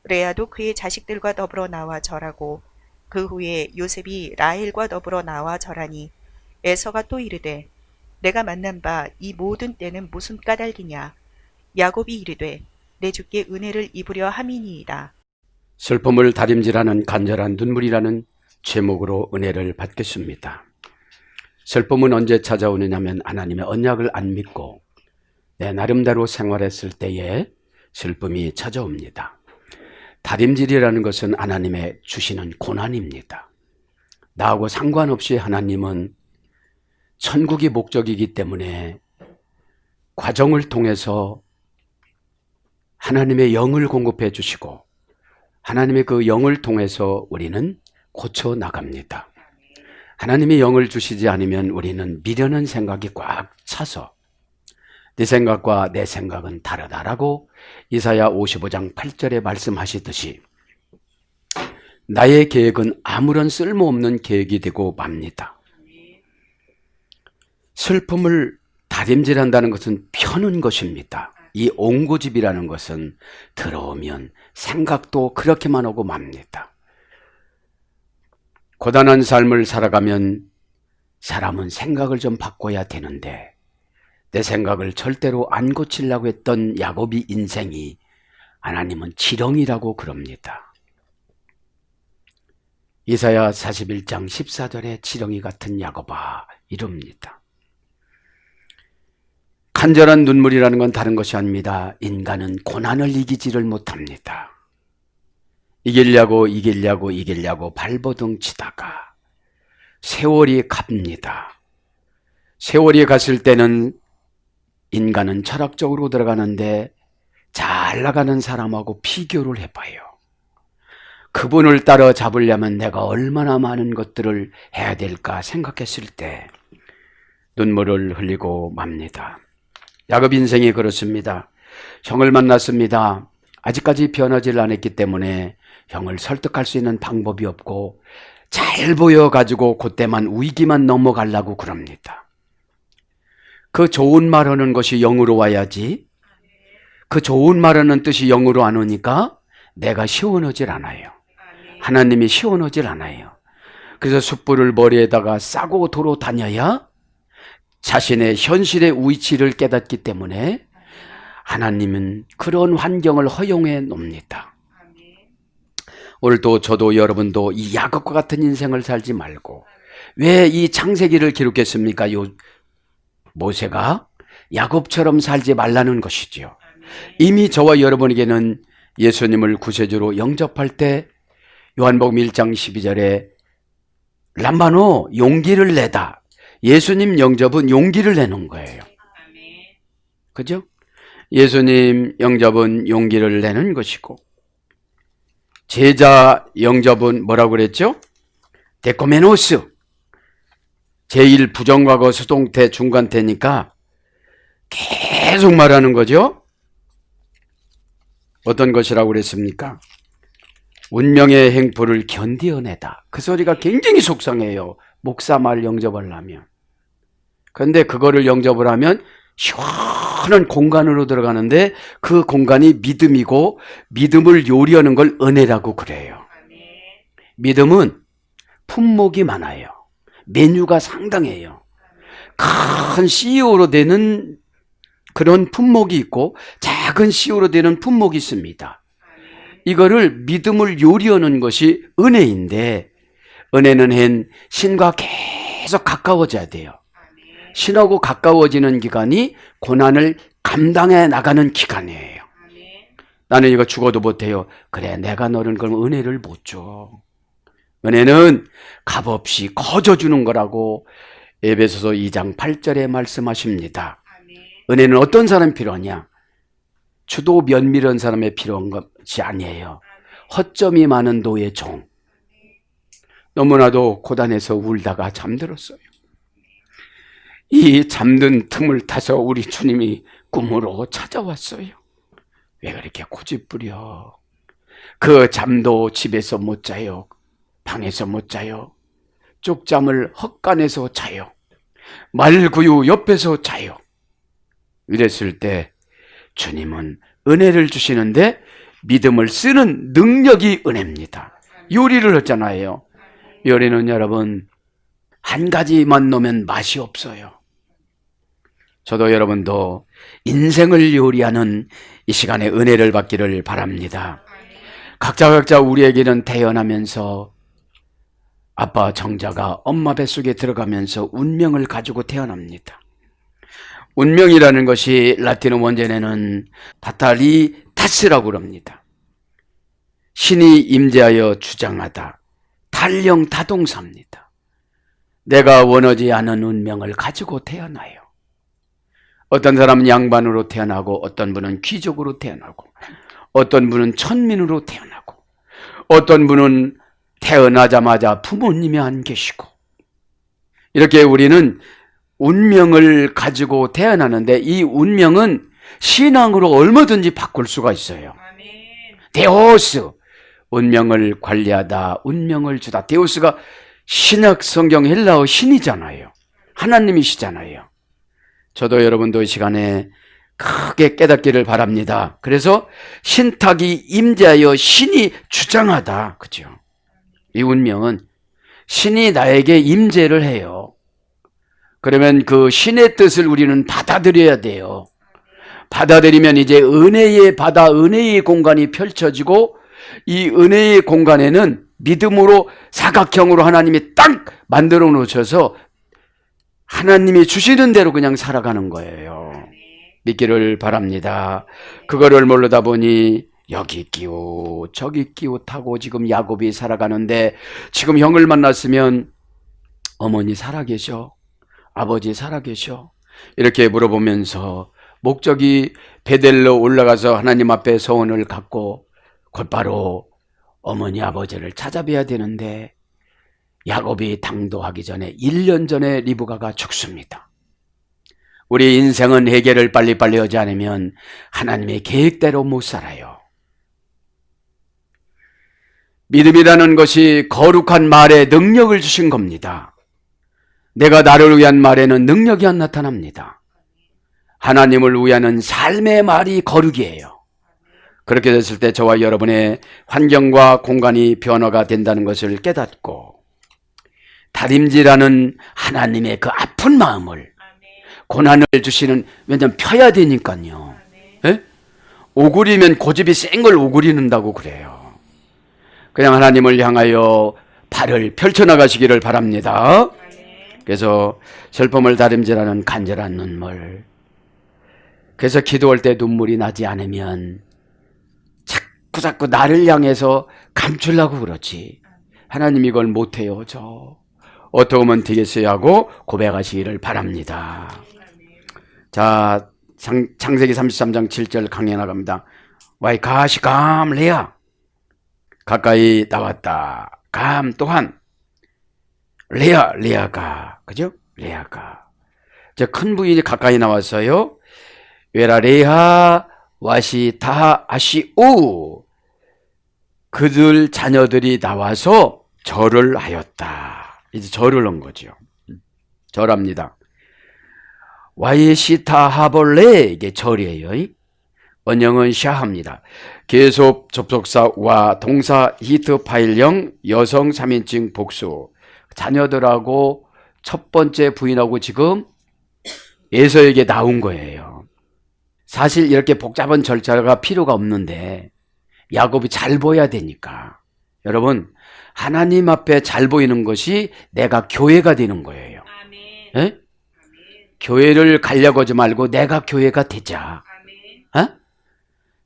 레아도 그의 자식들과 더불어 나와 절하고 그 후에 요셉이 라헬과 더불어 나와 절하니 에서가 또 이르되 내가 만난 바 이 모든 때는 무슨 까닭이냐. 야곱이 이르되 내 주께 은혜를 입으려 함이니이다. 슬픔을 다림질하는 간절한 눈물이라는 제목으로 은혜를 받겠습니다. 슬픔은 언제 찾아오느냐면 하나님의 언약을 안 믿고 내 나름대로 생활했을 때에 슬픔이 찾아옵니다. 다림질이라는 것은 하나님의 주시는 고난입니다. 나하고 상관없이 하나님은 천국이 목적이기 때문에 과정을 통해서 하나님의 영을 공급해 주시고 하나님의 그 영을 통해서 우리는 고쳐 나갑니다. 하나님의 영을 주시지 않으면 우리는 미련한 생각이 꽉 차서 네 생각과 내 생각은 다르다라고 이사야 55장 8절에 말씀하시듯이 나의 계획은 아무런 쓸모없는 계획이 되고 맙니다. 슬픔을 다림질한다는 것은 펴는 것입니다. 이 옹고집이라는 것은 들어오면 생각도 그렇게만 오고 맙니다. 고단한 삶을 살아가면 사람은 생각을 좀 바꿔야 되는데 내 생각을 절대로 안 고치려고 했던 야곱의 인생이 하나님은 지렁이라고 그럽니다. 이사야 41장 14절에 지렁이 같은 야곱아 이럽니다. 간절한 눈물이라는 건 다른 것이 아닙니다. 인간은 고난을 이기지를 못합니다. 이기려고 발버둥 치다가 세월이 갑니다. 세월이 갔을 때는 인간은 철학적으로 들어가는데 잘 나가는 사람하고 비교를 해봐요. 그분을 따라잡으려면 내가 얼마나 많은 것들을 해야 될까 생각했을 때 눈물을 흘리고 맙니다. 야곱 인생이 그렇습니다. 형을 만났습니다. 아직까지 변하지 않았기 때문에 형을 설득할 수 있는 방법이 없고 잘 보여가지고 그때만 위기만 넘어가려고 그럽니다. 그 좋은 말하는 것이 영으로 와야지 그 좋은 말하는 뜻이 영으로 안 오니까 내가 시원하질 않아요. 하나님이 시원하질 않아요. 그래서 숯불을 머리에다가 싸고 도로 다녀야 자신의 현실의 위치를 깨닫기 때문에 하나님은 그런 환경을 허용해 놓습니다. 오늘도 저도 여러분도 이 야곱과 같은 인생을 살지 말고 왜 이 창세기를 기록했습니까? 모세가 야곱처럼 살지 말라는 것이지요. 이미 저와 여러분에게는 예수님을 구세주로 영접할 때 요한복음 1장 12절에 람바노 용기를 내다. 예수님 영접은 용기를 내는 거예요. 그죠? 예수님 영접은 용기를 내는 것이고 제자 영접은 뭐라고 그랬죠? 데코메노스. 제1 부정과거 수동태 중간태니까 계속 말하는 거죠. 어떤 것이라고 그랬습니까? 운명의 행포를 견디어내다. 그 소리가 굉장히 속상해요. 목사 말 영접하려면. 그런데 그거를 영접을 하면 시원한 공간으로 들어가는데 그 공간이 믿음이고 믿음을 요리하는 걸 은혜라고 그래요. 믿음은 품목이 많아요. 메뉴가 상당해요. 큰 CEO로 되는 그런 품목이 있고 작은 CEO로 되는 품목이 있습니다. 이거를 믿음을 요리하는 것이 은혜인데 은혜는 신과 계속 가까워져야 돼요. 신하고 가까워지는 기간이 고난을 감당해 나가는 기간이에요. 나는 이거 죽어도 못해요. 그래, 내가 너는 그럼 은혜를 못 줘. 은혜는 값없이 거저주는 거라고 에베소서 2장 8절에 말씀하십니다. 은혜는 어떤 사람이 필요하냐? 주도 면밀한 사람의 필요한 것이 아니에요. 허점이 많은 노예 종. 너무나도 고단해서 울다가 잠들었어요. 이 잠든 틈을 타서 우리 주님이 꿈으로 찾아왔어요. 왜 그렇게 고집부려? 그 잠도 집에서 못 자요. 방에서 못 자요. 쪽잠을 헛간에서 자요. 말구유 옆에서 자요. 이랬을 때 주님은 은혜를 주시는데 믿음을 쓰는 능력이 은혜입니다. 요리를 했잖아요. 요리는 여러분 한 가지만 넣으면 맛이 없어요. 저도 여러분도 인생을 요리하는 이 시간에 은혜를 받기를 바랍니다. 각자 우리에게는 태어나면서 아빠 정자가 엄마 뱃속에 들어가면서 운명을 가지고 태어납니다. 운명이라는 것이 라틴어 원전에는 파탈리타스라고 그럽니다. 신이 임재하여 주장하다, 탈령 타동사입니다. 내가 원하지 않은 운명을 가지고 태어나요. 어떤 사람은 양반으로 태어나고, 어떤 분은 귀족으로 태어나고, 어떤 분은 천민으로 태어나고, 어떤 분은 태어나자마자 부모님이 안 계시고, 이렇게 우리는 운명을 가지고 태어나는데 이 운명은 신앙으로 얼마든지 바꿀 수가 있어요. 데오스, 운명을 관리하다, 운명을 주다. 데오스가 신약 성경 헬라어 신이잖아요. 하나님이시잖아요. 저도 여러분도 이 시간에 크게 깨닫기를 바랍니다. 그래서 신탁이 임재하여 신이 주장하다. 그죠? 이 운명은 신이 나에게 임재를 해요. 그러면 그 신의 뜻을 우리는 받아들여야 돼요. 받아들이면 이제 은혜의 바다, 은혜의 공간이 펼쳐지고, 이 은혜의 공간에는 믿음으로 사각형으로 하나님이 딱 만들어 놓으셔서 하나님이 주시는 대로 그냥 살아가는 거예요. 믿기를 바랍니다. 그거를 모르다 보니 여기 끼우 저기 끼우 타고 지금 야곱이 살아가는데, 지금 형을 만났으면 어머니 살아계셔? 아버지 살아계셔? 이렇게 물어보면서 목적이 베델로 올라가서 하나님 앞에 소원을 갖고 곧바로 어머니 아버지를 찾아뵈야 되는데, 야곱이 당도하기 전에 1년 전에 리브가가 죽습니다. 우리 인생은 해결을 빨리빨리 하지 않으면 하나님의 계획대로 못 살아요. 믿음이라는 것이 거룩한 말에 능력을 주신 겁니다. 내가 나를 위한 말에는 능력이 안 나타납니다. 하나님을 위하는 삶의 말이 거룩이에요. 그렇게 됐을 때 저와 여러분의 환경과 공간이 변화가 된다는 것을 깨닫고, 다림질하는 하나님의 그 아픈 마음을, 고난을 주시는, 왜냐하면 펴야 되니까요. 예? 오구리면 고집이 센 걸 오구리는다고 그래요. 그냥 하나님을 향하여 발을 펼쳐나가시기를 바랍니다. 그래서 슬픔을 다림질하는 간절한 눈물, 그래서 기도할 때 눈물이 나지 않으면 자꾸 나를 향해서 감추려고 그러지, 하나님 이걸 못해요. 저 어떻게 하면 되겠어요 하고 고백하시기를 바랍니다. 자, 창세기 33장 7절 강해 나갑니다. 와이 가시 감 레아, 가까이 나왔다. 감 또한 레아가, 그죠? 레아가, 저 큰 부인이 가까이 나왔어요. 외라 레아 와시 다 아시우, 그들 자녀들이 나와서 절을 하였다. 이제 절을 한 거죠. 절합니다. 와이시타 하볼레, 이게 절이에요. 원형은 샤합니다. 계속 접속사 와 동사 히트 파일형 여성 3인칭 복수. 자녀들하고 첫 번째 부인하고 지금 에서에게 나온 거예요. 사실 이렇게 복잡한 절차가 필요가 없는데 야곱이 잘 보여야 되니까, 여러분 하나님 앞에 잘 보이는 것이 내가 교회가 되는 거예요. 예? 교회를 가려고 하지 말고 내가 교회가 되자. 어?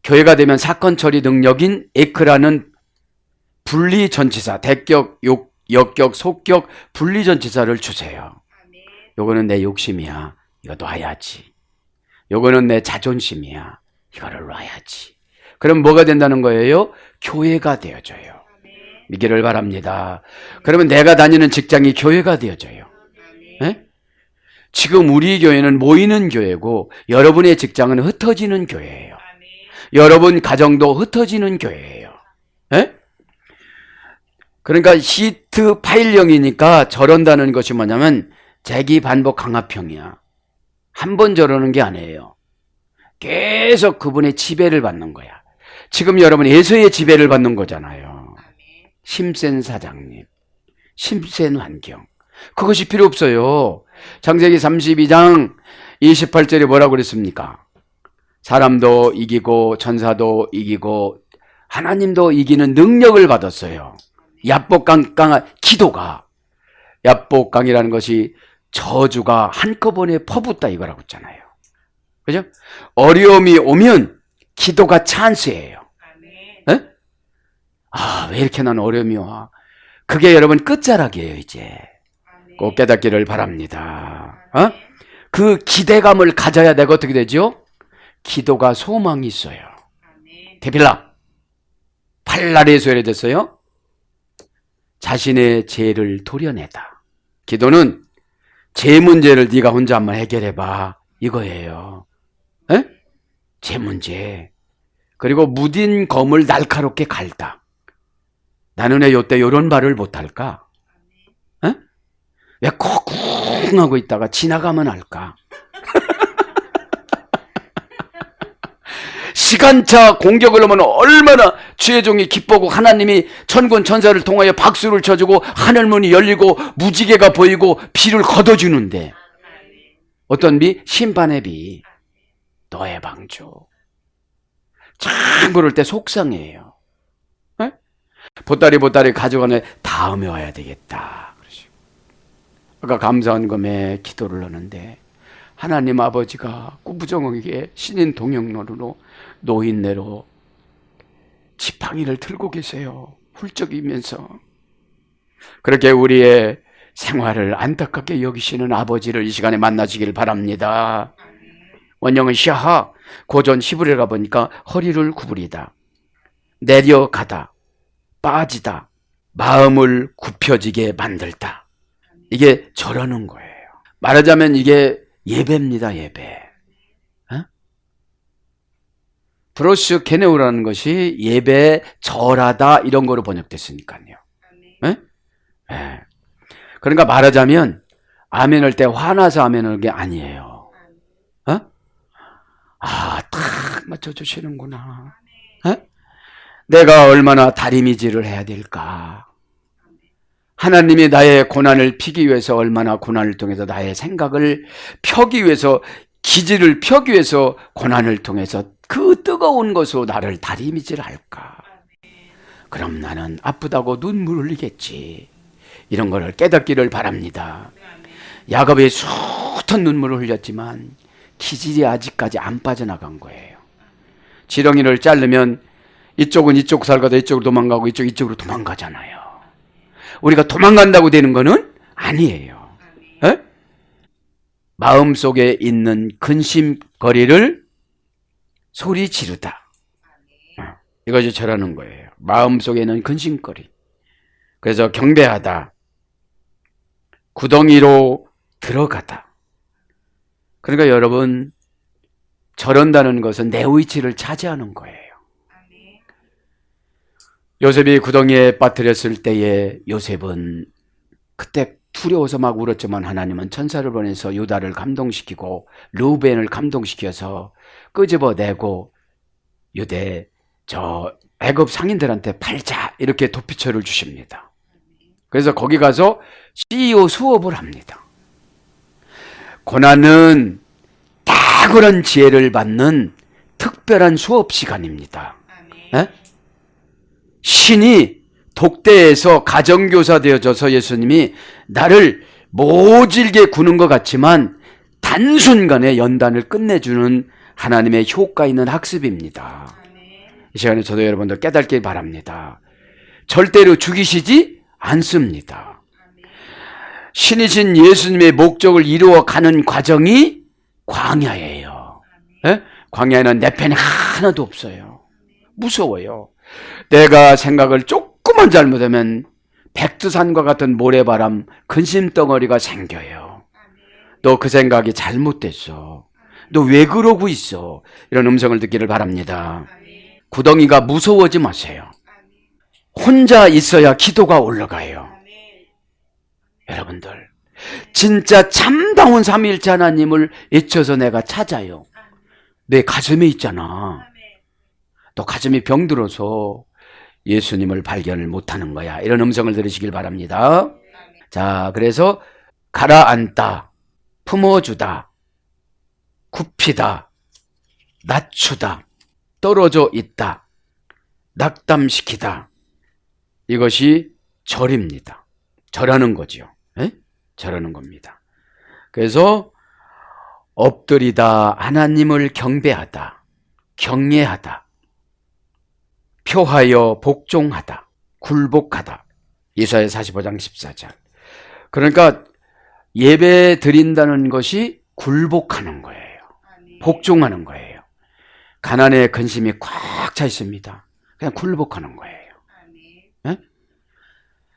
교회가 되면 사건 처리 능력인 에크라는 분리전치사, 대격, 역격, 속격 분리전치사를 주세요. 요거는 내 욕심이야, 이거 놔야지. 요거는 내 자존심이야, 이거를 놔야지. 그럼 뭐가 된다는 거예요? 교회가 되어져요. 믿기를 바랍니다. 그러면 내가 다니는 직장이 교회가 되어져요. 네? 지금 우리 교회는 모이는 교회고, 여러분의 직장은 흩어지는 교회예요. 여러분 가정도 흩어지는 교회예요. 네? 그러니까 시트 파일형이니까 저런다는 것이 뭐냐면 재기 반복 강압형이야. 한 번 저러는 게 아니에요. 계속 그분의 지배를 받는 거야. 지금 여러분 에서의 지배를 받는 거잖아요. 힘센 사장님, 힘센 환경. 그것이 필요 없어요. 창세기 32장 28절에 뭐라고 그랬습니까? 사람도 이기고 천사도 이기고 하나님도 이기는 능력을 받았어요. 야복강한 기도가, 야복강이라는 것이 저주가 한꺼번에 퍼붓다 이거라고 했잖아요. 그죠? 어려움이 오면 기도가 찬스예요. 에? 아, 왜 이렇게 난 어려움이 와? 그게 여러분 끝자락이에요. 이제 꼭 깨닫기를 바랍니다. 어? 그 기대감을 가져야 되고 어떻게 되죠? 기도가 소망이 있어요. 데빌라 8날에 소개됐어요. 자신의 죄를 도려내다. 기도는 죄 문제를 네가 혼자 한번 해결해봐 이거예요. 에? 죄 문제. 그리고 무딘 검을 날카롭게 갈다. 나는 왜 요때 요런 말을 못할까? 에? 왜 콩 하고 있다가 지나가면 할까? 시간차 공격을 하면 얼마나 주의 종이 기쁘고 하나님이 천군 천사를 통하여 박수를 쳐주고 하늘문이 열리고 무지개가 보이고 비를 걷어주는데 어떤 비? 심판의 비. 너의 방주. 참 그럴 때 속상해요. 에? 보따리 가져가네. 다음에 와야 되겠다. 그러시고. 아까 감사한 검에 기도를 하는데 하나님 아버지가 꾸부정하게 신인 동역로로 노인네로 지팡이를 들고 계세요. 훌쩍이면서. 그렇게 우리의 생활을 안타깝게 여기시는 아버지를 이 시간에 만나시길 바랍니다. 원형은 샤하, 고전 히브리어 가보니까 허리를 구부리다, 내려가다, 빠지다, 마음을 굽혀지게 만들다. 이게 저러는 거예요. 말하자면 이게 예배입니다. 예배. 어? 브로스 케네우라는 것이 예배 절하다 이런 거로 번역됐으니까요. 에? 에. 그러니까 말하자면 아멘할 때 화나서 아멘하는 게 아니에요. 어? 아, 딱 맞춰주시는구나. 어? 내가 얼마나 다리미질을 해야 될까? 하나님이 나의 고난을 피기 위해서 얼마나 고난을 통해서 나의 생각을 펴기 위해서, 기질을 펴기 위해서 고난을 통해서 그 뜨거운 것으로 나를 다리미질할까? 그럼 나는 아프다고 눈물 흘리겠지. 이런 거를 깨닫기를 바랍니다. 야곱이 숱한 눈물을 흘렸지만 기질이 아직까지 안 빠져나간 거예요. 지렁이를 자르면 이쪽은 이쪽 살가다 이쪽으로 도망가고 이쪽으로 도망가잖아요. 우리가 도망간다고 되는 거는 아니에요. 에? 마음속에 있는 근심거리를 소리 지르다. 이것이 절하는 거예요. 마음속에 있는 근심거리. 그래서 경배하다. 구덩이로 들어가다. 그러니까 여러분, 저런다는 것은 내 위치를 차지하는 거예요. 요셉이 구덩이에 빠뜨렸을 때에 요셉은 그때 두려워서 막 울었지만 하나님은 천사를 보내서 유다를 감동시키고 르우벤을 감동시켜서 끄집어내고 유대 애굽 상인들한테 팔자 이렇게 도피처를 주십니다. 그래서 거기 가서 CEO 수업을 합니다. 고난은 탁월한 지혜를 받는 특별한 수업 시간입니다. 에? 신이 독대에서 가정교사 되어져서 예수님이 나를 모질게 구는 것 같지만 단순간에 연단을 끝내주는 하나님의 효과 있는 학습입니다. 이 시간에 저도 여러분들 깨닫길 바랍니다. 절대로 죽이시지 않습니다. 신이신 예수님의 목적을 이루어가는 과정이 광야예요. 에? 광야에는 내 편이 하나도 없어요. 무서워요. 내가 생각을 조금만 잘못하면 백두산과 같은 모래바람, 근심덩어리가 생겨요. 너 그 생각이 잘못됐어. 너 왜 그러고 있어? 이런 음성을 듣기를 바랍니다. 구덩이가 무서워하지 마세요. 혼자 있어야 기도가 올라가요. 여러분들, 진짜 참다운 삼위일체 하나님을 잊혀서 내가 찾아요. 내 가슴에 있잖아. 또 가슴이 병들어서 예수님을 발견을 못하는 거야. 이런 음성을 들으시길 바랍니다. 자, 그래서 가라앉다, 품어주다, 굽히다, 낮추다, 떨어져 있다, 낙담시키다. 이것이 절입니다. 절하는 거죠. 예? 절하는 겁니다. 그래서 엎드리다, 하나님을 경배하다, 경외하다, 표하여 복종하다, 굴복하다. 이사야 45장 14절. 그러니까 예배 드린다는 것이 굴복하는 거예요. 복종하는 거예요. 가난에 근심이 꽉 차 있습니다. 그냥 굴복하는 거예요. 네?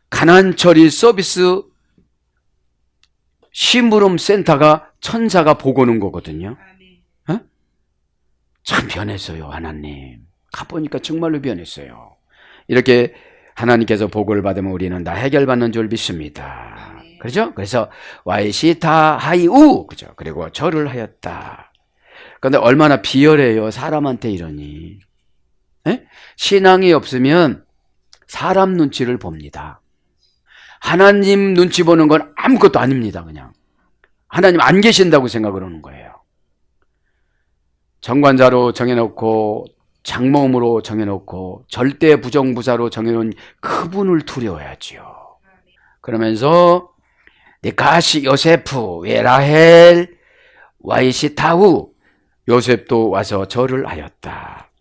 가난처리 서비스 심부름 센터가 천사가 보고 오는 거거든요. 네? 참 변했어요, 하나님. 가보니까 정말로 변했어요. 이렇게 하나님께서 복을 받으면 우리는 다 해결받는 줄 믿습니다. 그렇죠? 그래서 와이시타 하이우, 그죠? 그리고 절을 하였다. 그런데 얼마나 비열해요, 사람한테 이러니. 에? 신앙이 없으면 사람 눈치를 봅니다. 하나님 눈치 보는 건 아무것도 아닙니다. 그냥 하나님 안 계신다고 생각을 하는 거예요. 정관자로 정해놓고 장모음으로 정해놓고 절대 부정부사로 정해놓은 그분을 두려워야지요. 그러면서 니카시 요세프 라헬 와이시타우, 요셉도 와서 절을 하였다.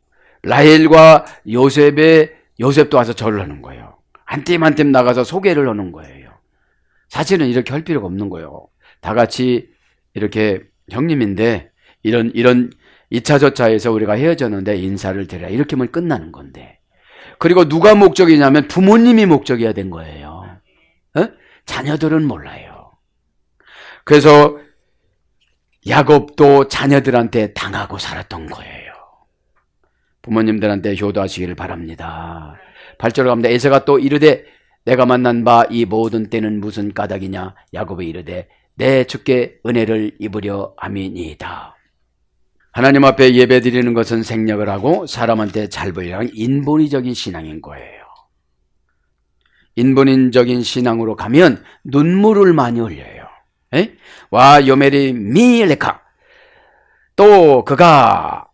라헬과 요셉도 와서 절을 하는 거예요. 한 팀 한 팀 나가서 소개를 하는 거예요. 사실은 이렇게 할 필요가 없는 거예요. 다 같이 이렇게 형님인데 이런 2차 저차에서 우리가 헤어졌는데 인사를 드려라, 이렇게 하면 끝나는 건데. 그리고 누가 목적이냐면 부모님이 목적이어야 된 거예요. 어? 자녀들은 몰라요. 그래서 야곱도 자녀들한테 당하고 살았던 거예요. 부모님들한테 효도하시기를 바랍니다. 8절로 갑니다. 에서가 또 이르되 내가 만난 바 이 모든 때는 무슨 까닭이냐. 야곱이 이르되 내 주께 은혜를 입으려 함이니이다. 하나님 앞에 예배 드리는 것은 생략을 하고 사람한테 잘 보이라는 인본이적인 신앙인 거예요. 인본인적인 신앙으로 가면 눈물을 많이 흘려요. 에? 와 요메리 미레카. 또 그가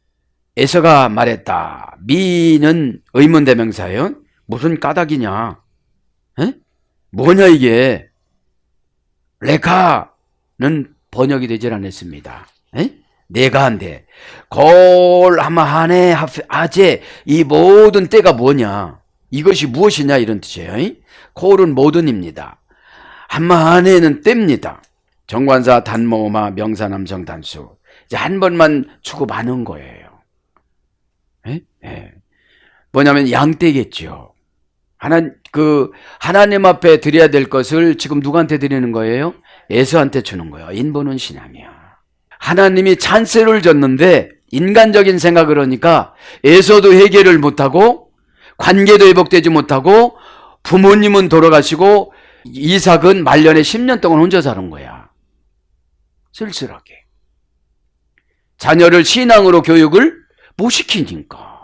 에서가 말했다. 미는 의문대명사예요. 무슨 까닭이냐? 에? 뭐냐 이게? 레카는 번역이 되질 않았습니다. 에? 내가 한데 골하마하네 아제, 이 모든 때가 뭐냐, 이것이 무엇이냐, 이런 뜻이에요. 골은 모든입니다. 한마하네는 때입니다. 정관사 단모마 명사남성 단수, 이제 한 번만 주고 마는 거예요. 뭐냐면 양떼겠죠. 하나님 앞에 드려야 될 것을 지금 누구한테 드리는 거예요? 에서한테 주는 거예요. 인본은 신앙이야. 하나님이 찬세를 줬는데 인간적인 생각을 하니까 에서도 해결을 못하고 관계도 회복되지 못하고 부모님은 돌아가시고 이삭은 말년에 10년 동안 혼자 사는 거야. 쓸쓸하게. 자녀를 신앙으로 교육을 못 시키니까.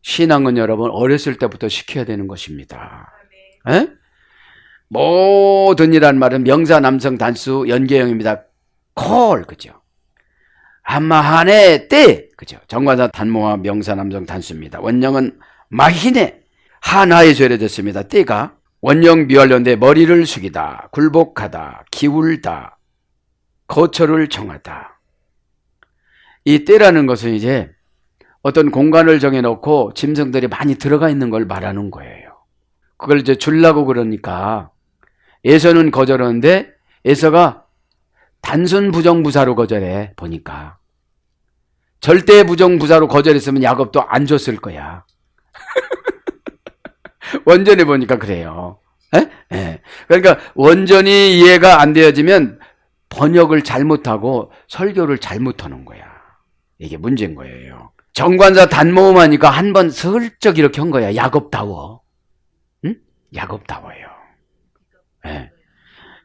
신앙은 여러분 어렸을 때부터 시켜야 되는 것입니다. 에? 모든이란 말은 명사 남성 단수 연계형입니다. 콜, 그죠? 한마하네 때, 그죠? 정관사 단모와 명사 남성 단수입니다. 원형은 마히네, 하나에 죄례됐습니다. 때가 원형 미완료인데 머리를 숙이다, 굴복하다, 기울다, 거처를 정하다. 이 때라는 것은 이제 어떤 공간을 정해놓고 짐승들이 많이 들어가 있는 걸 말하는 거예요. 그걸 이제 주려고 그러니까 에서는 거절하는데 에서가 단순 부정부사로 거절해 보니까. 절대 부정부사로 거절했으면 야곱도 안 줬을 거야. 원전해 보니까 그래요. 에? 그러니까 원전이 이해가 안 되어지면 번역을 잘못하고 설교를 잘못하는 거야. 이게 문제인 거예요. 정관사 단모음하니까 한 번 슬쩍 이렇게 한 거야. 야곱다워. 응? 야곱다워요. 예.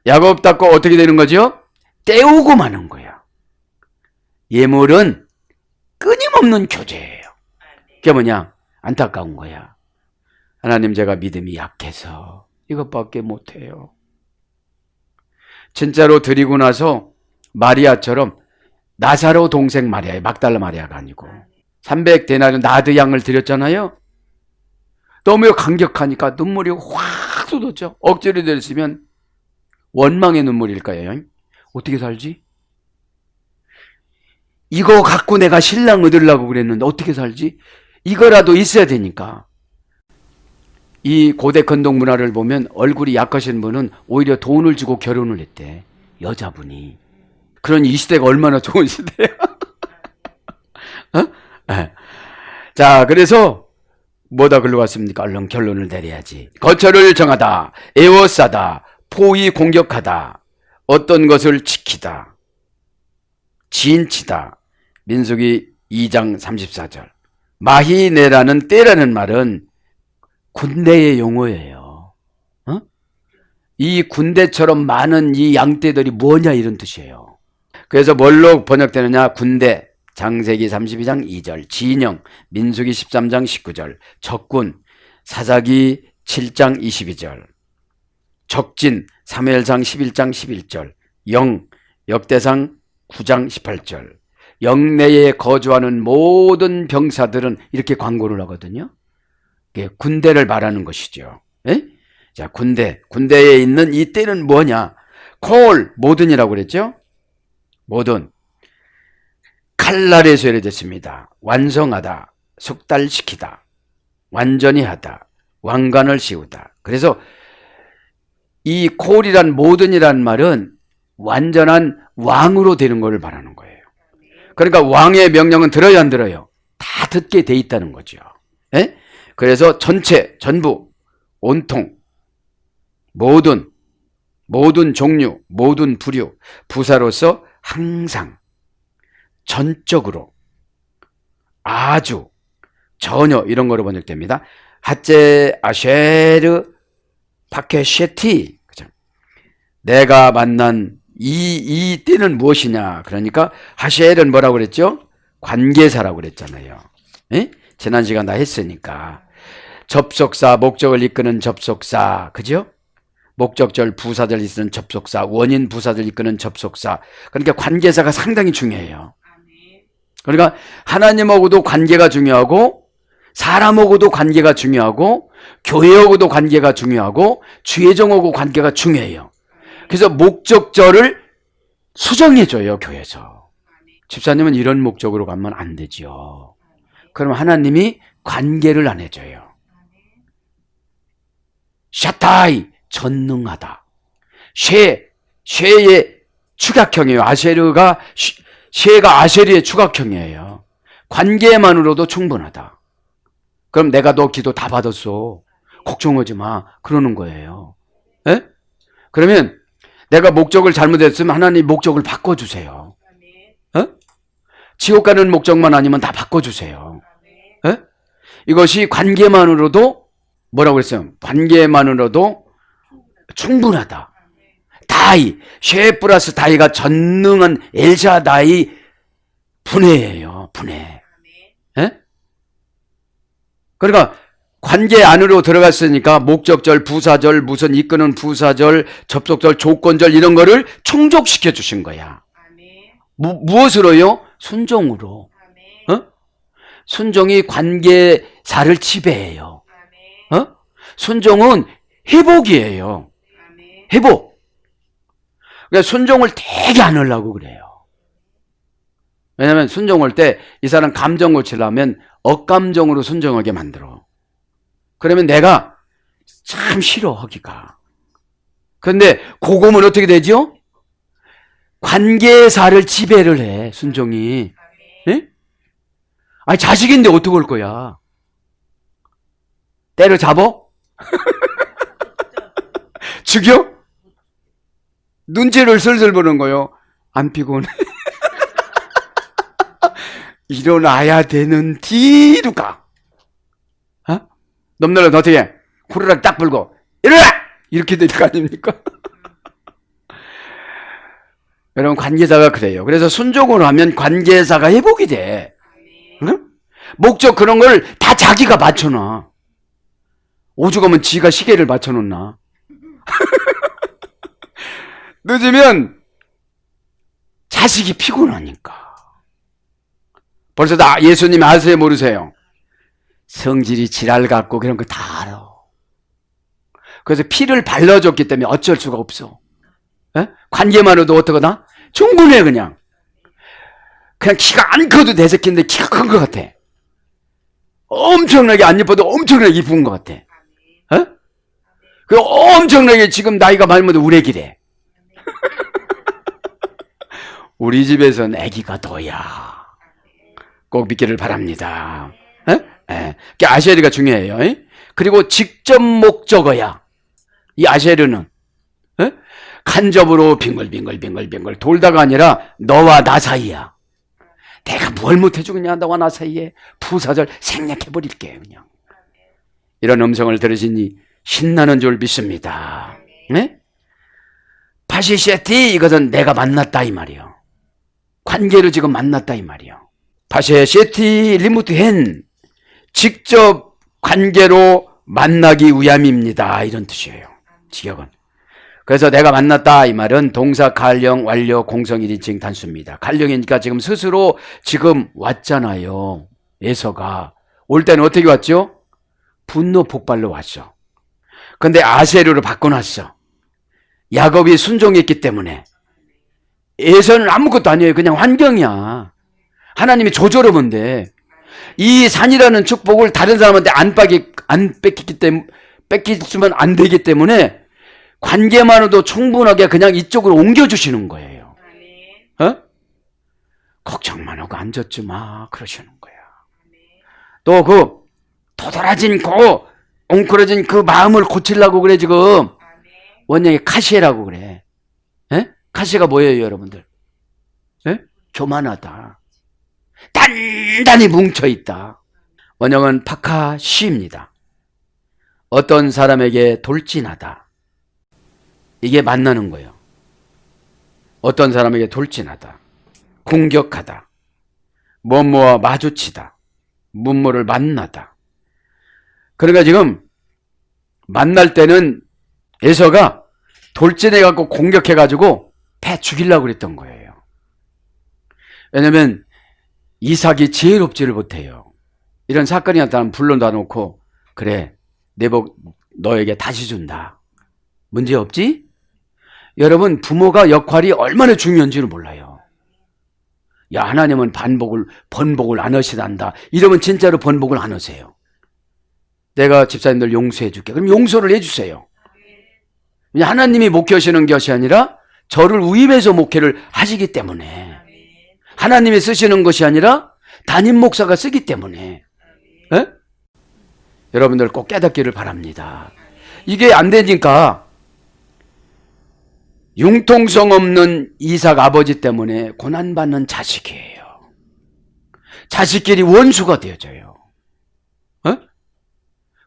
야곱답고 어떻게 되는 거죠? 때우고 마는 거야. 예물은 끊임없는 교제예요. 그게 뭐냐? 안타까운 거야. 하나님, 제가 믿음이 약해서 이것밖에 못해요. 진짜로 드리고 나서 마리아처럼, 나사로 동생 마리아예요. 막달라 마리아가 아니고 300데나리온 나드 양을 드렸잖아요. 너무 감격하니까 눈물이 확 쏟았죠. 억지로 드렸으면 원망의 눈물일까요? 어떻게 살지? 이거 갖고 내가 신랑 얻으려고 그랬는데 어떻게 살지? 이거라도 있어야 되니까. 이 고대 건동 문화를 보면 얼굴이 약하신 분은 오히려 돈을 주고 결혼을 했대. 여자분이. 그러니 이 시대가 얼마나 좋은 시대야. 어? 네. 자, 그래서 뭐다 글로 갔습니까? 얼른 결론을 내려야지. 거처를 정하다, 에워싸다, 포위 공격하다, 어떤 것을 지키다, 진치다. 민수기 2장 34절. 마히네라는 떼라는 말은 군대의 용어예요. 어? 이 군대처럼 많은 이 양떼들이 뭐냐 이런 뜻이에요. 그래서 뭘로 번역되느냐? 군대, 창세기 32장 2절, 진영, 민수기 13장 19절, 적군, 사사기 7장 22절, 적진, 사무엘상 11장 11절, 영, 역대상 9장 18절. 영내에 거주하는 모든 병사들은 이렇게 광고를 하거든요. 군대를 말하는 것이죠. 에? 자, 군대에 있는 이 떼는 뭐냐? 콜, 모든이라고 그랬죠? 모든. 칼날에서 예래됐습니다. 완성하다, 숙달시키다, 완전히 하다, 왕관을 씌우다. 그래서 이 콜이란 모든이란 말은 완전한 왕으로 되는 것을 말하는 거예요. 그러니까 왕의 명령은 들어야 안 들어요? 다 듣게 돼 있다는 거죠. 에? 그래서 전체, 전부, 온통, 모든 종류, 모든 부류, 부사로서 항상, 전적으로, 아주, 전혀 이런 거로 번역됩니다. 하체 아쉐르 파케쉐티. 내가 만난 이 띠는 무엇이냐? 그러니까 하쉐르는 뭐라고 그랬죠? 관계사라고 그랬잖아요. 에? 지난 시간 다 했으니까. 접속사, 목적을 이끄는 접속사, 그죠? 목적절, 부사절 이끄는 접속사, 원인, 부사절 이끄는 접속사. 그러니까 관계사가 상당히 중요해요. 그러니까 하나님하고도 관계가 중요하고, 사람하고도 관계가 중요하고, 교회하고도 관계가 중요하고, 주의종하고 관계가 중요해요. 그래서 목적절을 수정해줘요, 교회에서. 집사님은 이런 목적으로 가면 안 되죠. 그럼 하나님이 관계를 안 해줘요. 샤타이, 전능하다. 쉐의 축약형이에요. 쉐가 아쉐르의 축약형이에요. 관계만으로도 충분하다. 그럼 내가 너 기도 다 받았어, 걱정하지 마, 그러는 거예요. 에? 그러면 내가 목적을 잘못했으면 하나님 목적을 바꿔주세요. 에? 지옥 가는 목적만 아니면 다 바꿔주세요. 에? 이것이 관계만으로도 뭐라고 그랬어요? 관계만으로도 충분하다. 다이, 쉐 플러스 다이가 전능한 엘샤다이 분해예요. 분해. 에? 그러니까 관계 안으로 들어갔으니까 목적절, 부사절, 무슨 이끄는 부사절, 접속절, 조건절 이런 거를 충족시켜 주신 거야. 무엇으로요? 순종으로. 어? 순종이 관계사를 지배해요. 어? 순종은 회복이에요. 회복. 그러니까 순종을 되게 안 하려고 그래요. 왜냐하면 순종할 때 이 사람 감정 고치려면 억감정으로 순종하게 만들어. 그러면 내가 참 싫어 하기가. 그런데 그거면 어떻게 되죠? 관계사를 지배를 해, 순종이. 예? 아니 자식인데 어떡할 거야? 때려잡어? 죽여? 눈치를 슬슬 보는 거요. 안 피곤해? 일어나야 되는 뒤로 가. 어? 넘나라 어떻게 해? 후루락 딱 불고 일어나! 이렇게 될 거 아닙니까? 여러분 관계사가 그래요. 그래서 순종으로 하면 관계사가 회복이 돼. 응? 목적 그런 걸 다 자기가 맞춰놔. 오죽하면 지가 시계를 맞춰놓나. 늦으면 자식이 피곤하니까. 벌써 다 예수님 아세요 모르세요? 성질이 지랄 같고 그런 거 다 알아. 그래서 피를 발라줬기 때문에 어쩔 수가 없어. 에? 관계만으로도 어떡하나? 충분해 그냥. 그냥 키가 안 커도 내 새끼인데 키가 큰 것 같아. 엄청나게 안 예뻐도 엄청나게 이쁜 것 같아. 에? 그 엄청나게 지금 나이가 많으면 우레기래. 우리 집에선 아기가 너야. 꼭 믿기를 바랍니다. 아쉐르가 중요해요. 그리고 직접 목적어야. 이 아쉐르는 간접으로 빙글빙글 돌다가 아니라 너와 나 사이야. 내가 뭘 못해주겠냐 너와 나 사이에 부사절 생략해버릴게 그냥. 이런 음성을 들으시니 신나는 줄 믿습니다. 네? 파시셰티 이것은 내가 만났다 이 말이요. 관계를 지금 만났다 이 말이요. 파시셰티 리무트헨 직접 관계로 만나기 위함입니다. 이런 뜻이에요. 직역은. 그래서 내가 만났다 이 말은 동사 갈령 완료 공성 1인칭 단수입니다. 갈령이니까 지금 스스로 지금 왔잖아요. 에서가. 올 때는 어떻게 왔죠? 분노 폭발로 왔어. 근데 아세르로 바꿔놨어. 야곱이 순종했기 때문에. 에서는 아무것도 아니에요. 그냥 환경이야. 하나님이 조절하면 돼. 이 산이라는 축복을 다른 사람한테 안 뺏기기 때문에, 뺏기면 안 되기 때문에 관계만으로도 충분하게 그냥 이쪽으로 옮겨주시는 거예요. 걱정만 하고 앉았지 마. 그러시는 거야. 또 그 도드라진 엉클어진 그 마음을 고치려고 그래 지금. 원형이 카시에라고 그래. 카시가 뭐예요 여러분들? 교만하다. 단단히 뭉쳐있다. 원형은 파카시입니다. 어떤 사람에게 돌진하다. 이게 만나는 거예요. 어떤 사람에게 돌진하다. 공격하다. 뭐뭐와 마주치다. 문모를 만나다. 그러니까 지금 만날 때는 에서가 돌진해갖고 공격해가지고 패 죽이려고 그랬던 거예요. 왜냐면 이삭이 지혜롭지를 못해요. 이런 사건이 나타나면 불러다 놓고 그래 내 복 너에게 다시 준다. 문제 없지? 여러분 부모가 역할이 얼마나 중요한지를 몰라요. 야 하나님은 번복을 안 하시단다. 이러면 진짜로 번복을 안 하세요. 내가 집사님들 용서해 줄게. 그럼 용서를 해주세요. 하나님이 목회하시는 것이 아니라 저를 위임해서 목회를 하시기 때문에 하나님이 쓰시는 것이 아니라 담임 목사가 쓰기 때문에 여러분들 꼭 깨닫기를 바랍니다. 이게 안 되니까 융통성 없는 이삭 아버지 때문에 고난받는 자식이에요. 자식끼리 원수가 되어져요.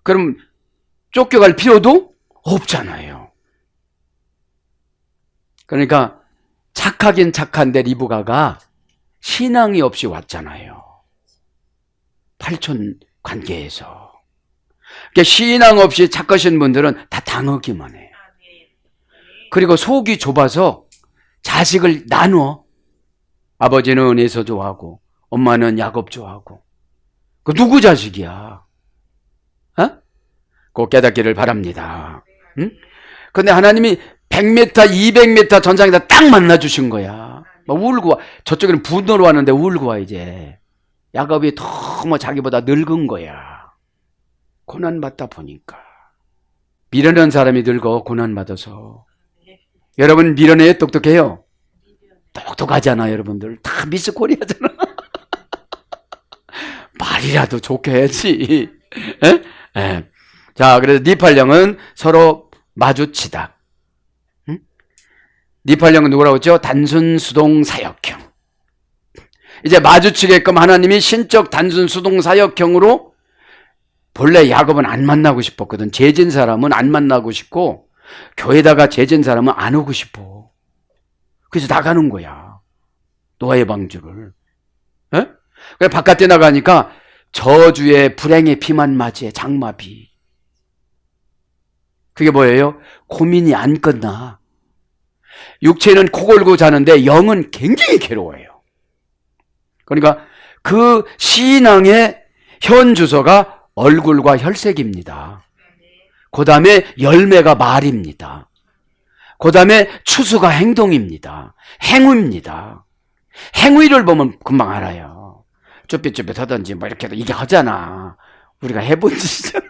그럼 쫓겨갈 필요도 없잖아요. 그러니까 착하긴 착한데 리브가가 신앙이 없이 왔잖아요. 팔촌 관계에서. 그러니까 신앙 없이 착하신 분들은 다 당하기만 해. 그리고 속이 좁아서 자식을 나눠. 아버지는 에서 좋아하고 엄마는 야곱 좋아하고. 그 누구 자식이야? 꼭 깨닫기를 바랍니다. 응? 근데 하나님이 100m, 200m 전장에다 딱 만나주신 거야. 막 울고 와. 저쪽에는 분노로 왔는데 울고 와, 이제. 야곱이 너무 자기보다 늙은 거야. 고난받다 보니까. 미련한 사람이 늙어, 고난받아서. 여러분, 미련해 똑똑해요? 똑똑하잖아, 여러분들. 다 미스코리 하잖아. 말이라도 좋게 해야지. 에? 에. 자, 그래서 니팔령은 서로 마주치다. 응? 니팔령은 누구라고 했죠? 단순 수동 사역형. 이제 마주치게끔 하나님이 신적 단순 수동 사역형으로 본래 야곱은 안 만나고 싶었거든. 죄진 사람은 안 만나고 싶고 교회다가 죄진 사람은 안 오고 싶어. 그래서 나가는 거야. 노아의 방주를. 그래 바깥에 나가니까 저주의 불행의 비만 맞이해 장마비. 그게 뭐예요? 고민이 안 끝나. 육체는 코 골고 자는데 영은 굉장히 괴로워요. 그러니까 그 신앙의 현 주소가 얼굴과 혈색입니다. 그 다음에 열매가 말입니다. 그 다음에 추수가 행동입니다. 행위입니다. 행위를 보면 금방 알아요. 쭈삣쭈삣 하든지 뭐 이렇게 이게 하잖아. 우리가 해본 짓이잖아.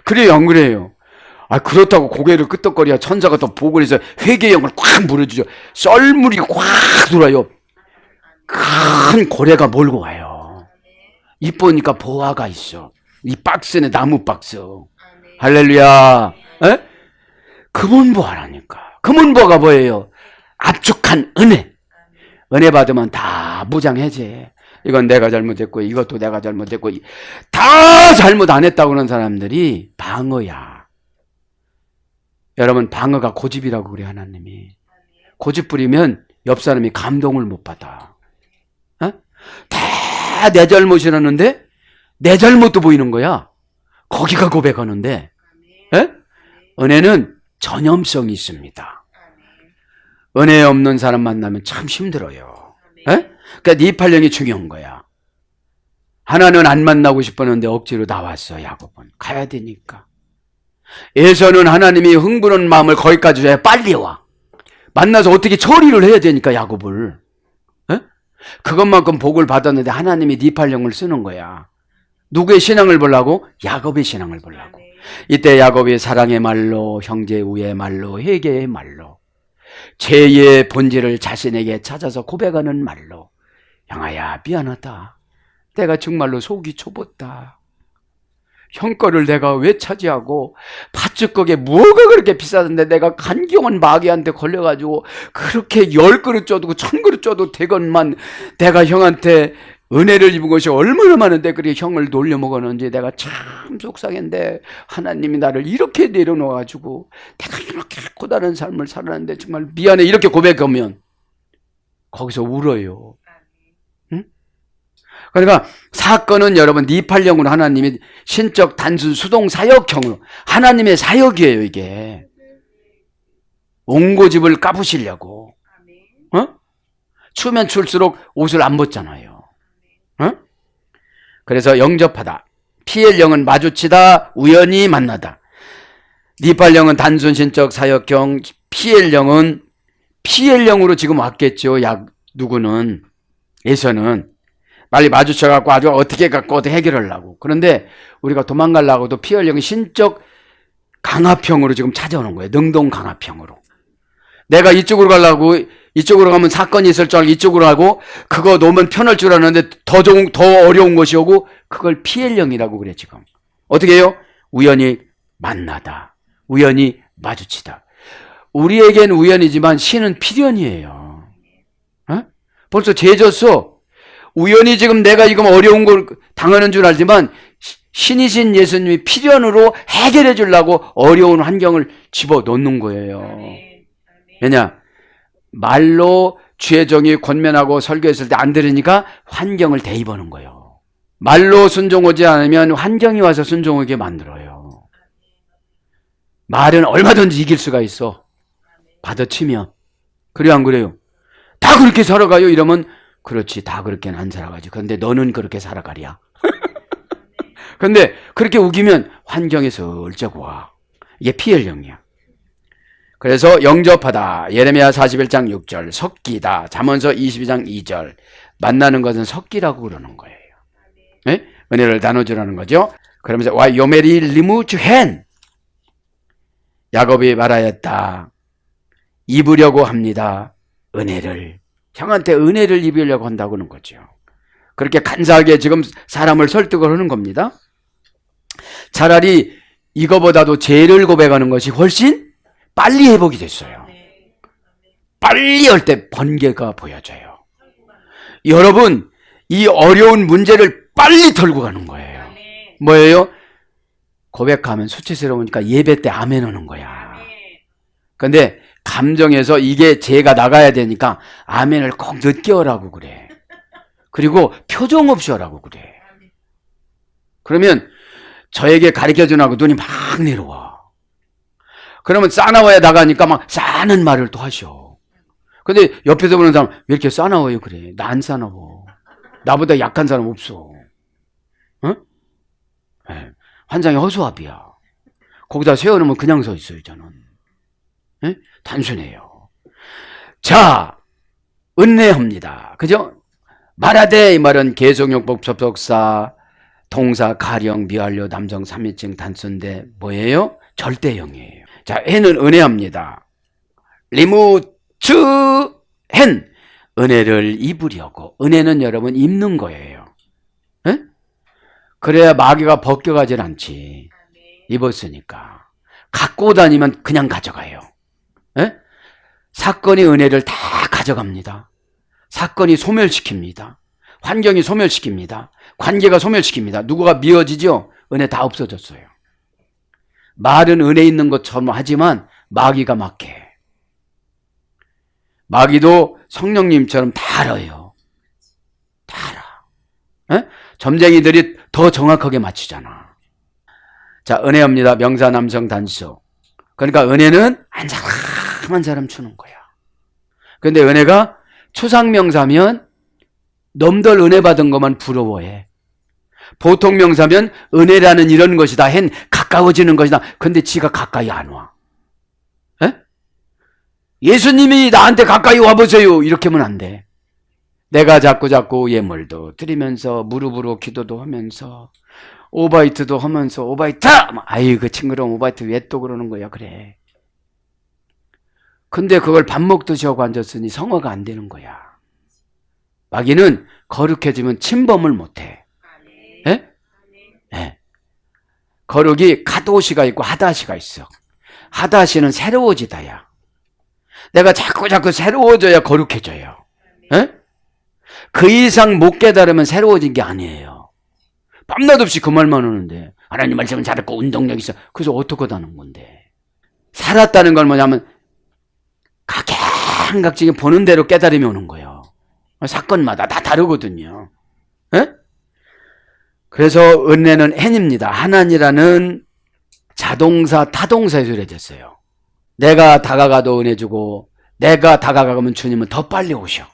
그래요, 안 그래요? 아, 그렇다고 고개를 끄덕거려야 천사가 또 보고 해서 회개의 영을 꽉 물어주죠. 썰물이 꽉 돌아요. 큰 고래가 몰고 와요. 이쁘니까 보화가 있어. 이 박스네, 나무 박스. 할렐루야. 에? 금은보화라니까. 금은보화가 뭐예요? 압축한 은혜. 은혜 받으면 다 무장해제. 이건 내가 잘못했고, 이것도 내가 잘못했고, 다 잘못 안 했다고 하는 사람들이 방어야. 여러분, 방어가 고집이라고 그래, 하나님이. 고집 부리면 옆 사람이 감동을 못 받아. 어? 다 내 잘못이라는데 내 잘못도 보이는 거야. 거기가 고백하는데. 에? 은혜는 전염성이 있습니다. 은혜 없는 사람 만나면 참 힘들어요. 에? 그러니까 네 팔령이 중요한 거야. 하나는 안 만나고 싶었는데 억지로 나왔어. 야곱은 가야 되니까. 에서는 하나님이 흥분한 마음을 거기까지 줘야 빨리 와. 만나서 어떻게 처리를 해야 되니까 야곱을. 에? 그것만큼 복을 받았는데 하나님이 네 팔령을 쓰는 거야. 누구의 신앙을 보려고? 야곱의 신앙을 보려고. 이때 야곱이 사랑의 말로, 형제 우의 말로, 회개의 말로, 죄의 본질을 자신에게 찾아서 고백하는 말로, 형아야 미안하다. 내가 정말로 속이 좁았다. 형 거를 내가 왜 차지하고 팥죽국에 뭐가 그렇게 비싸던데 내가 간경한 마귀한테 걸려가지고 그렇게 10그릇 줘도 1000그릇 줘도 되건만 내가 형한테 은혜를 입은 것이 얼마나 많은데 그렇게 형을 놀려먹었는지 내가 참 속상했는데 하나님이 나를 이렇게 내려놓아가지고 내가 이렇게 고단한 삶을 살았는데 정말 미안해. 이렇게 고백하면 거기서 울어요. 응? 그러니까 사건은 여러분 네 팔령으로 하나님이 신적 단순 수동 사역형으로 하나님의 사역이에요. 이게 옹고집을 까부시려고. 어? 추면 출수록 옷을 안 벗잖아요. 어? 그래서 영접하다. 피엘 영은 마주치다. 우연히 만나다. 네 팔령은 단순 신적 사역형. 피엘 영은 피엘 영으로 지금 왔겠죠. 누구는 에서는 빨리 마주쳐갖고 아주 어떻게 갖고 어떻게 해결하려고. 그런데 우리가 도망가려고도 피엘령이 신적 강압형으로 지금 찾아오는 거예요. 능동 강압형으로. 내가 이쪽으로 가려고 이쪽으로 가면 사건이 있을 줄 알고 이쪽으로 가고 그거 놓으면 편할 줄 알았는데 더 어려운 것이 오고 그걸 피엘령이라고 그래 지금. 어떻게 해요? 우연히 만나다. 우연히 마주치다. 우리에겐 우연이지만 신은 필연이에요. 어? 벌써 죄졌어. 우연히 지금 내가 지금 어려운 걸 당하는 줄 알지만 신이신 예수님이 필연으로 해결해 주려고 어려운 환경을 집어넣는 거예요. 왜냐? 말로 주의 종이 권면하고 설교했을 때 안 들으니까 환경을 대입하는 거예요. 말로 순종하지 않으면 환경이 와서 순종하게 만들어요. 말은 얼마든지 이길 수가 있어. 받아치면. 그래요, 안 그래요? 다 그렇게 살아가요? 이러면 그렇지, 다 그렇게는 안 살아가지. 그런데 너는 그렇게 살아가랴. 근데 그렇게 우기면 환경에 슬쩍 와. 이게 피엘령이야. 그래서 영접하다. 예레미야 41장 6절. 섞이다. 잠언서 22장 2절. 만나는 것은 섞이라고 그러는 거예요. 네? 은혜를 나눠주라는 거죠. 그러면서 와 요메리 리무주헨. 야곱이 말하였다. 입으려고 합니다. 은혜를. 형한테 은혜를 입으려고 한다고 하는 거죠. 그렇게 간사하게 지금 사람을 설득을 하는 겁니다. 차라리 이거보다도 죄를 고백하는 것이 훨씬 빨리 회복이 됐어요. 빨리 할 때 번개가 보여져요. 여러분, 이 어려운 문제를 빨리 털고 가는 거예요. 뭐예요? 고백하면 수치스러우니까 예배 때 아멘 하는 거야. 근데 감정에서 이게 죄가 나가야 되니까 아멘을 꼭 늦게 하라고 그래. 그리고 표정 없이 하라고 그래. 그러면 저에게 가르쳐주라고 눈이 막 내려와. 그러면 싸나워야 나가니까 막 싸는 말을 또 하셔. 근데 옆에서 보는 사람, 왜 이렇게 싸나워요? 그래. 나 안 싸나워. 나보다 약한 사람 없어. 어? 네. 환장이 허수아비야. 거기다 세워놓으면 그냥 서 있어요, 저는. 네? 단순해요. 자, 은혜합니다. 그죠? 말하되 이 말은 계속용법 접속사, 동사, 가령, 미완료, 남성, 3인칭 단수인데 뭐예요? 절대형이에요. 자, 해는 은혜합니다. 리무츠 헨, 은혜를 입으려고. 은혜는 여러분 입는 거예요. 에? 그래야 마귀가 벗겨가질 않지. 입었으니까. 갖고 다니면 그냥 가져가요. 에? 사건이 은혜를 다 가져갑니다. 사건이 소멸시킵니다. 환경이 소멸시킵니다. 관계가 소멸시킵니다. 누구가 미워지죠? 은혜 다 없어졌어요. 말은 은혜 있는 것처럼 하지만 마귀가 막해. 마귀도 성령님처럼 다 알아요. 다 알아. 에? 점쟁이들이 더 정확하게 맞추잖아. 자, 은혜합니다. 명사, 남성, 단수. 그러니까 은혜는 한 사람 한 사람 주는 거야. 근데 은혜가 추상명사면 넘덜 은혜 받은 것만 부러워해. 보통 명사면 은혜라는 이런 것이다. hen 가까워지는 것이다. 근데 지가 가까이 안 와. 에? 예수님이 나한테 가까이 와보세요. 이렇게 하면 안 돼. 내가 자꾸 예물도 드리면서 무릎으로 기도도 하면서 오바이트도 하면서 오바이트! 아이 그 징그러운 오바이트 왜 또 그러는 거야. 그래. 근데 그걸 밥 먹듯이 하고 앉았으니 성화가 안 되는 거야. 마귀는 거룩해지면 침범을 못해. 예? 예. 거룩이 카도시가 있고 하다시가 있어. 하다시는 새로워지다야. 내가 자꾸 새로워져야 거룩해져요. 예? 그 이상 못 깨달으면 새로워진 게 아니에요. 밤낮 없이 그 말만 하는데 하나님 말씀은 잘했고 운동력 있어. 그래서 어떻게 하는 건데. 살았다는 건 뭐냐면 각양각색이 보는 대로 깨달음이 오는 거예요. 사건마다 다 다르거든요. 에? 그래서 은혜는 hen입니다. 하나니라는 자동사, 타동사에서 이루어졌어요. 내가 다가가도 은혜 주고 내가 다가가면 주님은 더 빨리 오셔.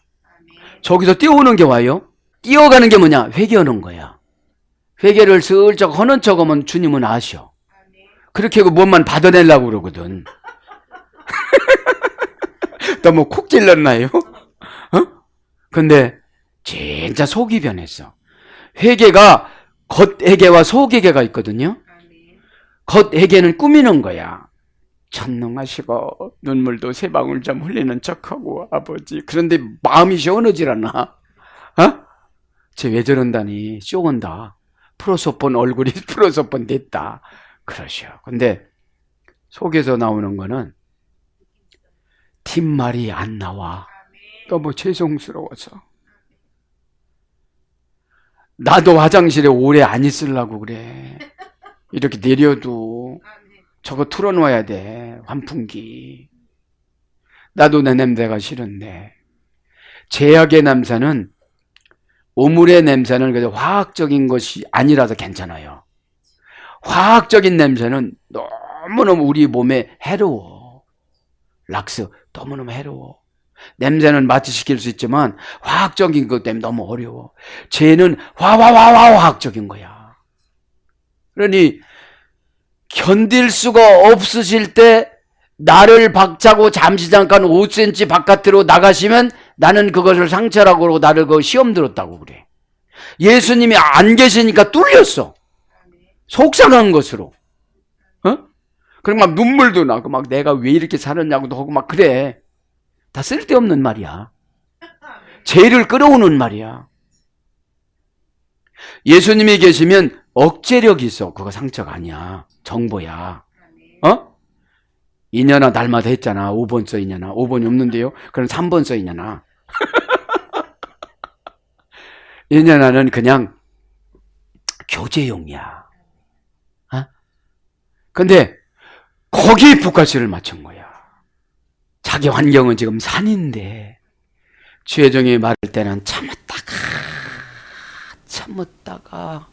저기서 뛰어오는 게 와요. 뛰어가는 게 뭐냐? 회개하는 거야. 회개를 슬쩍 하는 척하면 주님은 아셔. 그렇게 하고 뭔만 받아내려고 그러거든. 너무 콕 찔렀나요? 어? 근데 진짜 속이 변했어. 회개가 겉회개와 속회개가 있거든요. 겉회개는 꾸미는 거야. 천능하시고 눈물도 세 방울 좀 흘리는 척하고 아버지. 그런데 마음이 시원하질 않아. 어? 쟤 왜 저런다니 쇼온다. 프로소폰 얼굴이 프로소폰 됐다. 그러셔. 근데 속에서 나오는 거는 팀말이 안 나와. 너무 죄송스러워서. 나도 화장실에 오래 안 있으려고 그래. 이렇게 내려도 저거 틀어놓아야 돼. 환풍기. 나도 내 냄새가 싫은데. 제약의 냄새는 오물의 냄새는 그래도 화학적인 것이 아니라서 괜찮아요. 화학적인 냄새는 너무너무 우리 몸에 해로워. 락스 너무너무 해로워. 냄새는 마취시킬 수 있지만 화학적인 것 때문에 너무 어려워. 죄는 화학적인 거야. 그러니 견딜 수가 없으실 때 나를 박차고 잠시 잠깐 5cm 바깥으로 나가시면 나는 그것을 상처라고 그러고 나를 그 시험 들었다고 그래. 예수님이 안 계시니까 뚫렸어. 속상한 것으로. 어? 그럼 막 눈물도 나고 막 내가 왜 이렇게 살았냐고도 하고 막 그래. 다 쓸데없는 말이야. 죄를 끌어오는 말이야. 예수님이 계시면 억제력이 있어. 그거 상처가 아니야. 정보야. 어? 이년아 날마다 했잖아. 5번 써 이년아. 5번이 없는데요. 그럼 3번 써 이년아. 이년아는 그냥 교제용이야. 어? 근데 거기에 포커스를 맞춘 거야. 자기 환경은 지금 산인데 최종이 말할 때는 참았다가 참았다가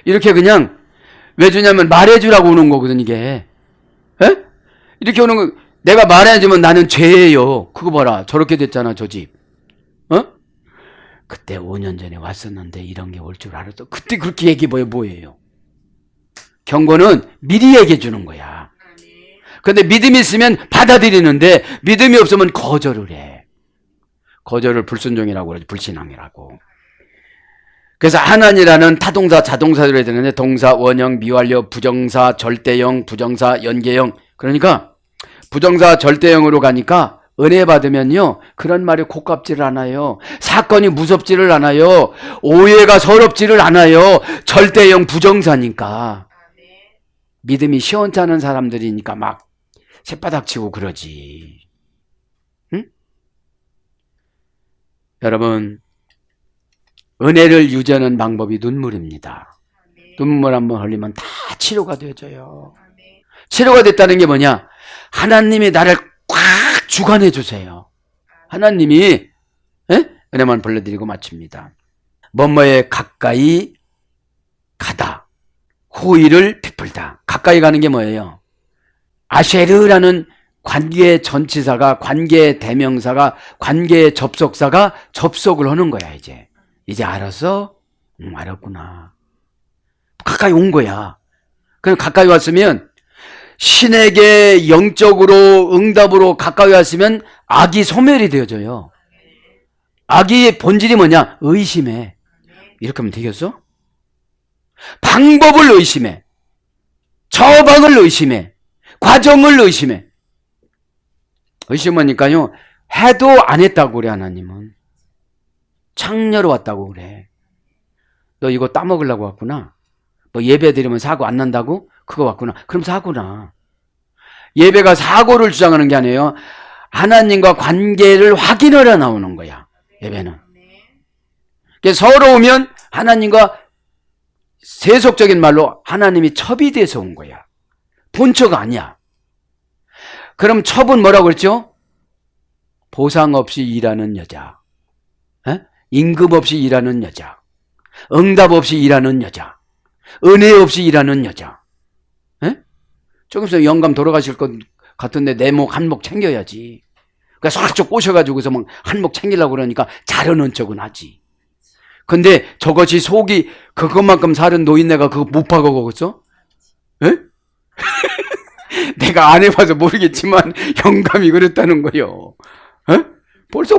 이렇게 그냥 왜 주냐면 말해주라고 오는 거거든 이게. 에? 이렇게 오는 거. 내가 말해주면 나는 죄예요. 그거 봐라 저렇게 됐잖아 저 집. 그때 5년 전에 왔었는데 이런 게 올 줄 알았어. 그때 그렇게 얘기해 뭐예요? 경고는 미리 얘기해 주는 거야. 근데 믿음이 있으면 받아들이는데 믿음이 없으면 거절을 해. 거절을 불순종이라고 그러지. 불신앙이라고. 그래서 하나니라는 타동사 자동사로 해야 되는데 동사 원형 미완료 부정사 절대형 부정사 연계형. 그러니까 부정사 절대형으로 가니까 은혜 받으면요 그런 말이 고깝지를 않아요. 사건이 무섭지를 않아요. 오해가 서럽지를 않아요. 절대형 부정사니까. 믿음이 시원찮은 사람들이니까 막 새바닥 치고 그러지. 응? 여러분 은혜를 유지하는 방법이 눈물입니다. 눈물 한번 흘리면 다 치료가 되어져요. 치료가 됐다는 게 뭐냐? 하나님이 나를 꽉 주관해 주세요. 하나님이 은혜만 불러드리고 마칩니다. 뭐뭐에 가까이 가다. 호의를 베풀다. 가까이 가는 게 뭐예요? 아쉐르라는 관계의 전치사가 관계의 대명사가 관계의 접속사가 접속을 하는 거야 이제. 이제 알았어? 알았구나. 가까이 온 거야. 그럼 가까이 왔으면 신에게 영적으로 응답으로 가까이 왔으면 악이 소멸이 되어져요. 악의 본질이 뭐냐? 의심해. 이렇게 하면 되겠어? 방법을 의심해. 처방을 의심해. 과정을 의심해. 의심하니까요 해도 안 했다고 그래. 하나님은 창녀로 왔다고 그래. 너 이거 따먹으려고 왔구나. 너 예배 드리면 사고 안 난다고? 그거 왔구나. 그럼 사고나. 예배가 사고를 주장하는 게 아니에요. 하나님과 관계를 확인하려 나오는 거야. 예배는. 서러우면 하나님과 세속적인 말로 하나님이 첩이 돼서 온 거야. 본처가 아니야. 그럼 첩은 뭐라고 그랬죠? 보상 없이 일하는 여자. 임금 없이 일하는 여자. 응답 없이 일하는 여자. 은혜 없이 일하는 여자. 조금 있으면 영감 돌아가실 것 같은데 내 목 한 목 챙겨야지. 그래서 싹 꼬셔가지고서 막 한 목 챙기려고 그러니까 자르는 척은 하지. 근데 저것이 속이 그것만큼 살은 노인네가 그거 못 박아가겠어? 내가 안 해봐서 모르겠지만 영감이 그랬다는 거요. 벌써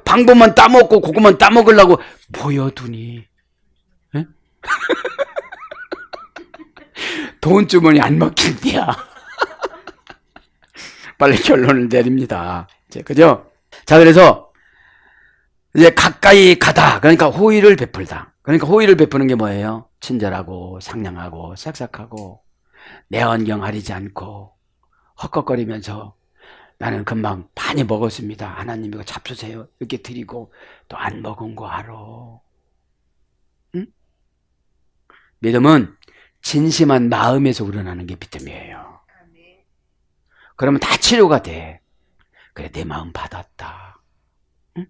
방법만 따먹고 그것만 따먹으려고 보여두니 돈 주머니 안 먹힌디야. 빨리 결론을 내립니다. 그죠? 자, 그래서 이제 가까이 가다. 그러니까 호의를 베풀다. 그러니까 호의를 베푸는 게 뭐예요? 친절하고 상냥하고 싹싹하고 내 언경 가리지 않고 헛걱거리면서 나는 금방 많이 먹었습니다. 하나님 이거 잡수세요. 이렇게 드리고 또 안 먹은 거 알아. 응? 믿음은 진심한 마음에서 우러나는 게 믿음이에요. 그러면 다 치료가 돼. 그래 내 마음 받았다. 응?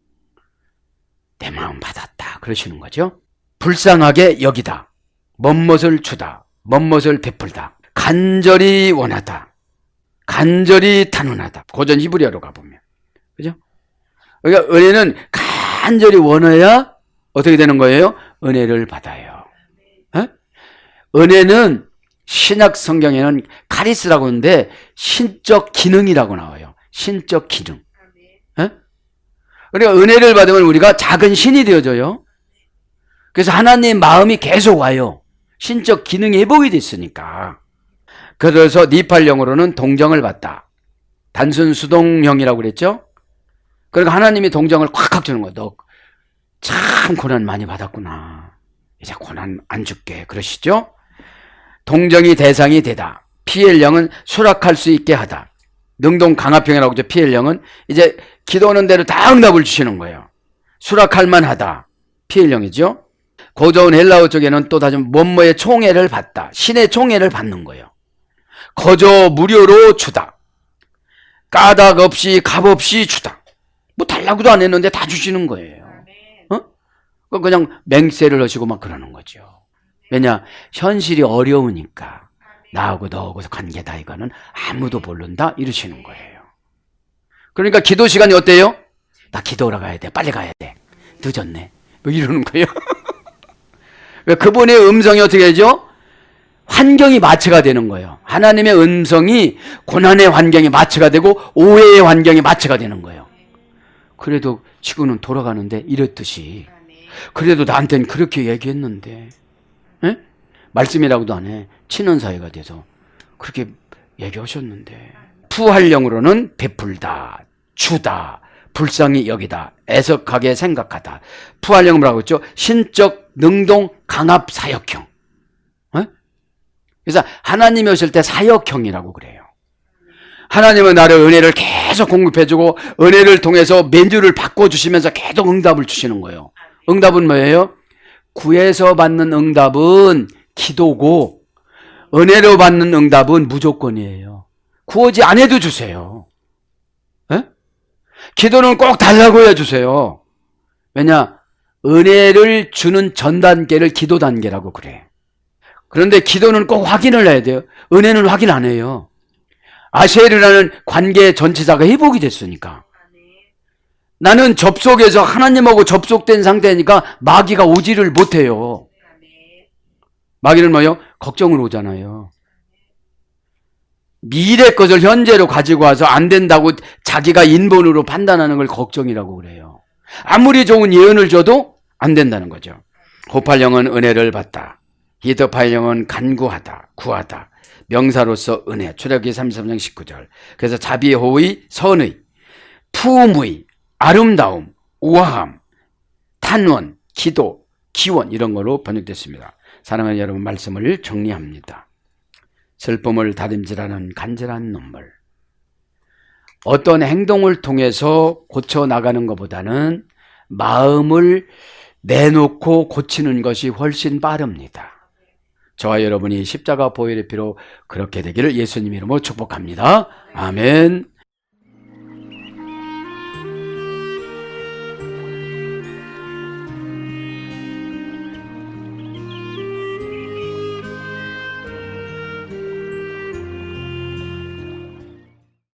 내 마음 받았다. 그러시는 거죠. 불쌍하게 여기다. 멋멋을 주다. 멋멋을 베풀다. 간절히 원하다. 간절히 탄원하다. 고전 히브리어로 가보면. 그죠? 그러니까 은혜는 간절히 원해야 어떻게 되는 거예요? 은혜를 받아요. 은혜는 신약 성경에는 카리스라고 하는데 신적 기능이라고 나와요. 신적 기능. 그러니까 은혜를 받으면 우리가 작은 신이 되어져요. 그래서 하나님 마음이 계속 와요. 신적 기능이 회복이 됐으니까. 그래서 니팔령으로는 동정을 받다. 단순 수동형이라고 그랬죠? 그러니까 하나님이 동정을 콱콱 주는 거야. 너 참 고난 많이 받았구나. 이제 고난 안 줄게. 그러시죠? 동정이 대상이 되다. 피엘령은 수락할 수 있게 하다. 능동 강화평이라고 하죠. 피엘령은 이제 기도하는 대로 다 응답을 주시는 거예요. 수락할 만하다. 피엘령이죠. 고저운 헬라어 쪽에는 또 다시 뭐뭐의 총애를 받다. 신의 총애를 받는 거예요. 거저 무료로 주다. 까닭 없이 값 없이 주다. 뭐 달라고도 안 했는데 다 주시는 거예요. 그냥 맹세를 하시고 막 그러는 거죠. 왜냐? 현실이 어려우니까 나하고 너하고 관계다 이거는 아무도 모른다 이러시는 거예요. 그러니까 기도 시간이 어때요? 나 기도하러 가야 돼. 빨리 가야 돼. 늦었네. 뭐 이러는 거예요. 그분의 음성이 어떻게 되죠? 환경이 마취가 되는 거예요. 하나님의 음성이 고난의 환경이 마취가 되고 오해의 환경이 마취가 되는 거예요. 그래도 지구는 돌아가는데 이랬듯이 그래도 나한테는 그렇게 얘기했는데 에? 말씀이라고도 안 해. 친한 사이가 돼서 그렇게 얘기하셨는데 푸활령으로는 베풀다, 주다, 불쌍히 여기다, 애석하게 생각하다. 푸활령은 뭐라고 했죠? 신적 능동 강압 사역형. 에? 그래서 하나님이 오실 때 사역형이라고 그래요. 하나님은 나를 은혜를 계속 공급해주고 은혜를 통해서 메뉴를 바꿔주시면서 계속 응답을 주시는 거예요. 응답은 뭐예요? 구해서 받는 응답은 기도고 은혜로 받는 응답은 무조건이에요. 구하지 안 해도 주세요. 에? 기도는 꼭 달라고 해주세요. 왜냐? 은혜를 주는 전 단계를 기도 단계라고 그래. 그런데 기도는 꼭 확인을 해야 돼요. 은혜는 확인 안 해요. 아셀이라는 관계 전체자가 회복이 됐으니까. 나는 접속해서 하나님하고 접속된 상태니까 마귀가 오지를 못해요. 마귀는 뭐예요? 걱정을 오잖아요. 미래 것을 현재로 가지고 와서 안 된다고 자기가 인본으로 판단하는 걸 걱정이라고 그래요. 아무리 좋은 예언을 줘도 안 된다는 거죠. 호팔령은 은혜를 받다. 히드팔령은 간구하다, 구하다. 명사로서 은혜. 출애굽기 33장 19절. 그래서 자비, 호의, 선의, 품의, 아름다움, 우아함, 탄원, 기도, 기원 이런 거로 번역됐습니다. 사랑하는 여러분, 말씀을 정리합니다. 슬픔을 다림질하는 간절한 눈물. 어떤 행동을 통해서 고쳐나가는 것보다는 마음을 내놓고 고치는 것이 훨씬 빠릅니다. 저와 여러분이 십자가 보혈의 피로 그렇게 되기를 예수님 이름으로 축복합니다. 아멘.